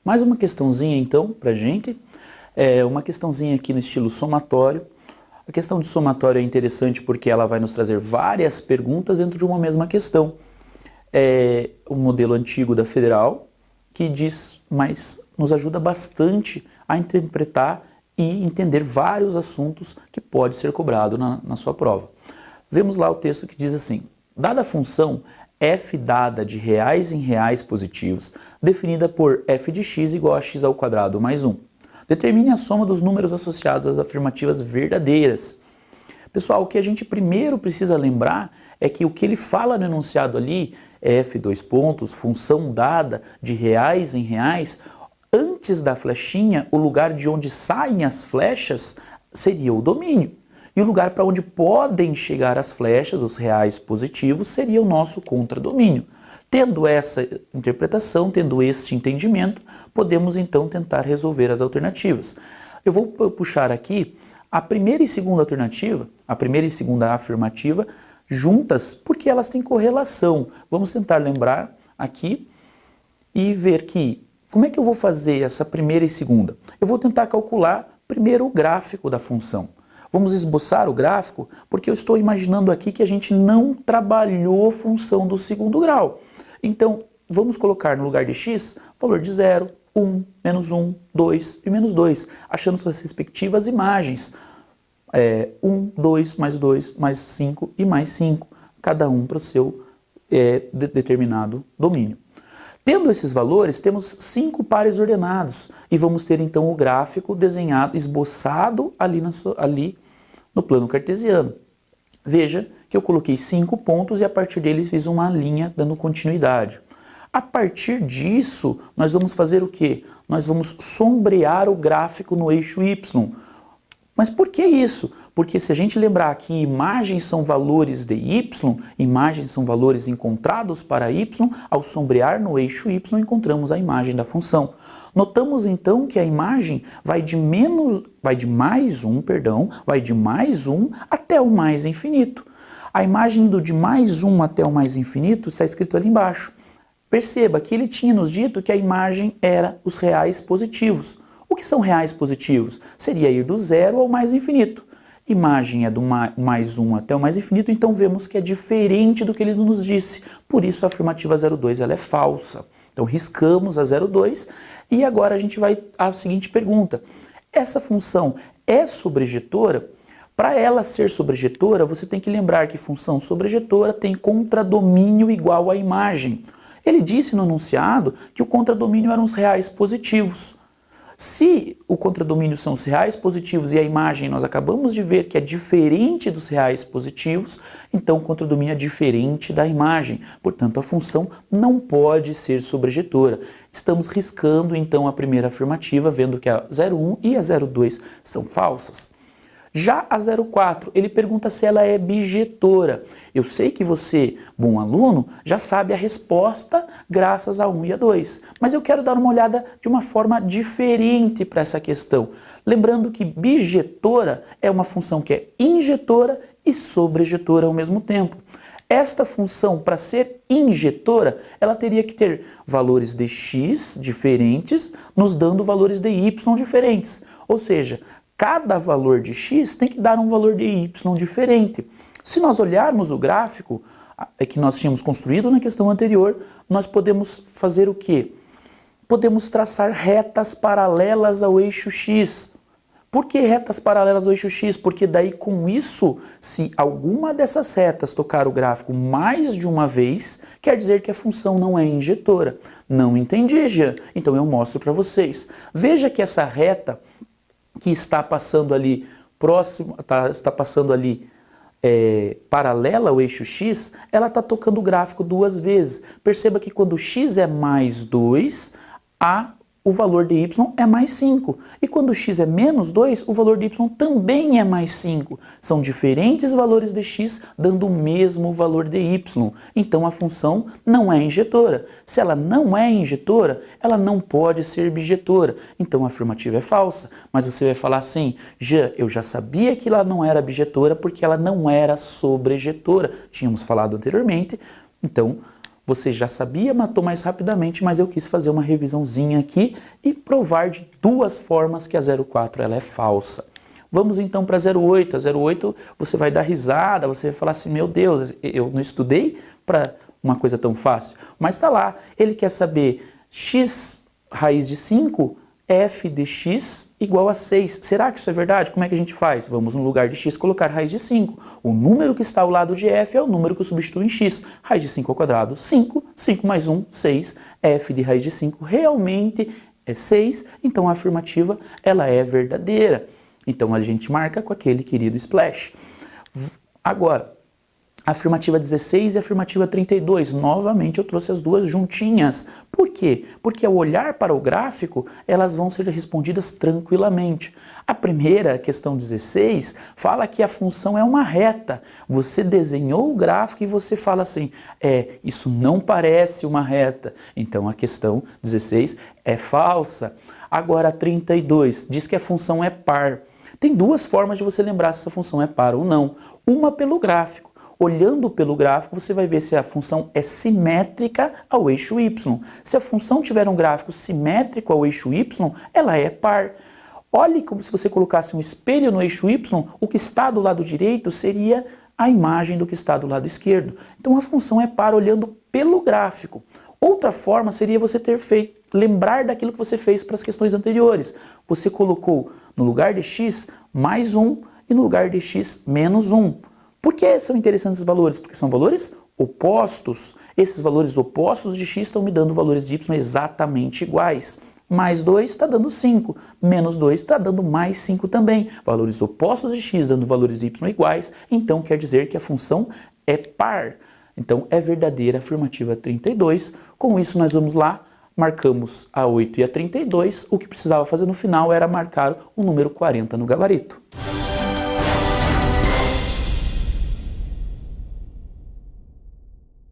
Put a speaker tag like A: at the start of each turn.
A: Mais uma questãozinha então pra gente, uma questãozinha aqui no estilo somatório. A questão de somatório é interessante porque ela vai nos trazer várias perguntas dentro de uma mesma questão. É o modelo antigo da Federal, que diz, mas nos ajuda bastante a interpretar e entender vários assuntos que pode ser cobrado na sua prova. Vemos lá o texto que diz assim: dada a função f dada de reais em reais positivos, definida por f de x igual a x ao quadrado mais 1. Determine a soma dos números associados às afirmativas verdadeiras. Pessoal, o que a gente primeiro precisa lembrar é que o que ele fala no enunciado ali, f dois pontos, função dada de reais em reais, antes da flechinha, o lugar de onde saem as flechas seria o domínio. E o lugar para onde podem chegar as flechas, os reais positivos, seria o nosso contradomínio. Tendo essa interpretação, tendo este entendimento, podemos então tentar resolver as alternativas. Eu vou puxar aqui a primeira e segunda alternativa, a primeira e segunda afirmativa, juntas, porque elas têm correlação. Vamos tentar lembrar aqui e ver que, como é que eu vou fazer essa primeira e segunda? Eu vou tentar calcular primeiro o gráfico da função. Vamos esboçar o gráfico, porque eu estou imaginando aqui que a gente não trabalhou função do segundo grau. Então, vamos colocar no lugar de x, valor de 0, 1, menos 1, 2 e menos 2, achando suas respectivas imagens. 1, 2, mais 5 e mais 5, cada um para o seu determinado domínio. Tendo esses valores, temos 5 pares ordenados e vamos ter então o gráfico desenhado, esboçado ali no plano cartesiano. Veja que eu coloquei 5 pontos e a partir deles fiz uma linha dando continuidade. A partir disso, nós vamos fazer o quê? Nós vamos sombrear o gráfico no eixo y. Mas por que isso? Porque se a gente lembrar que imagens são valores de y, imagens são valores encontrados para y, ao sombrear no eixo y encontramos a imagem da função. Notamos então que a imagem vai de mais 1 até o mais infinito. A imagem indo de mais 1 até o mais infinito está escrito ali embaixo. Perceba que ele tinha nos dito que a imagem era os reais positivos. O que são reais positivos? Seria ir do zero ao mais infinito. Imagem é do mais 1 até o mais infinito, então vemos que é diferente do que ele nos disse. Por isso a afirmativa 02 ela é falsa. Então riscamos a 02 e agora a gente vai à seguinte pergunta. Essa função é sobrejetora? Para ela ser sobrejetora, você tem que lembrar que função sobrejetora tem contradomínio igual à imagem. Ele disse no enunciado que o contradomínio eram os reais positivos. Se o contradomínio são os reais positivos e a imagem nós acabamos de ver que é diferente dos reais positivos, então o contradomínio é diferente da imagem. Portanto, a função não pode ser sobrejetora. Estamos riscando então a primeira afirmativa, vendo que a 01 e a 02 são falsas. Já a 04, ele pergunta se ela é bijetora. Eu sei que você, bom aluno, já sabe a resposta graças a 1 e a 2, mas eu quero dar uma olhada de uma forma diferente para essa questão. Lembrando que bijetora é uma função que é injetora e sobrejetora ao mesmo tempo. Esta função, para ser injetora, ela teria que ter valores de x diferentes, nos dando valores de y diferentes. Ou seja, cada valor de x tem que dar um valor de y diferente. Se nós olharmos o gráfico que nós tínhamos construído na questão anterior, nós podemos fazer o quê? Podemos traçar retas paralelas ao eixo x. Por que retas paralelas ao eixo x? Porque daí com isso, se alguma dessas retas tocar o gráfico mais de uma vez, quer dizer que a função não é injetora. Não entendi, Jean? Então eu mostro para vocês. Veja que essa reta que está passando ali paralela ao eixo x, ela está tocando o gráfico duas vezes. Perceba que quando x é mais 2, o valor de y é mais 5. E quando x é menos 2, o valor de y também é mais 5. São diferentes valores de x dando o mesmo valor de y. Então a função não é injetora. Se ela não é injetora, ela não pode ser bijetora. Então a afirmativa é falsa. Mas você vai falar assim, Jean, eu já sabia que ela não era bijetora porque ela não era sobrejetora. Tínhamos falado anteriormente. Então, você já sabia, matou mais rapidamente, mas eu quis fazer uma revisãozinha aqui e provar de duas formas que a 04 ela é falsa. Vamos então para a 08. A 08 você vai dar risada, você vai falar assim, meu Deus, eu não estudei para uma coisa tão fácil. Mas está lá, ele quer saber x raiz de 5, f de x igual a 6. Será que isso é verdade? Como é que a gente faz? Vamos no lugar de x colocar raiz de 5. O número que está ao lado de f é o número que eu substituo em x. Raiz de 5 ao quadrado, 5. 5 mais 1, 6. f de raiz de 5 realmente é 6. Então a afirmativa ela é verdadeira. Então a gente marca com aquele querido splash. Agora, a afirmativa 16 e a afirmativa 32, novamente eu trouxe as duas juntinhas. Por quê? Porque ao olhar para o gráfico, elas vão ser respondidas tranquilamente. A primeira, questão 16, fala que a função é uma reta. Você desenhou o gráfico e você fala assim, isso não parece uma reta. Então a questão 16 é falsa. Agora a 32 diz que a função é par. Tem duas formas de você lembrar se essa função é par ou não. Uma pelo gráfico. Olhando pelo gráfico, você vai ver se a função é simétrica ao eixo y. Se a função tiver um gráfico simétrico ao eixo y, ela é par. Olhe como se você colocasse um espelho no eixo y, o que está do lado direito seria a imagem do que está do lado esquerdo. Então a função é par olhando pelo gráfico. Outra forma seria você lembrar daquilo que você fez para as questões anteriores. Você colocou no lugar de x mais 1 e no lugar de x menos 1. Por que são interessantes esses valores? Porque são valores opostos. Esses valores opostos de x estão me dando valores de y exatamente iguais. Mais 2 está dando 5, menos 2 está dando mais 5 também. Valores opostos de x dando valores de y iguais, então quer dizer que a função é par. Então é verdadeira a afirmativa 32. Com isso nós vamos lá, marcamos a 8 e a 32. O que precisava fazer no final era marcar o número 40 no gabarito.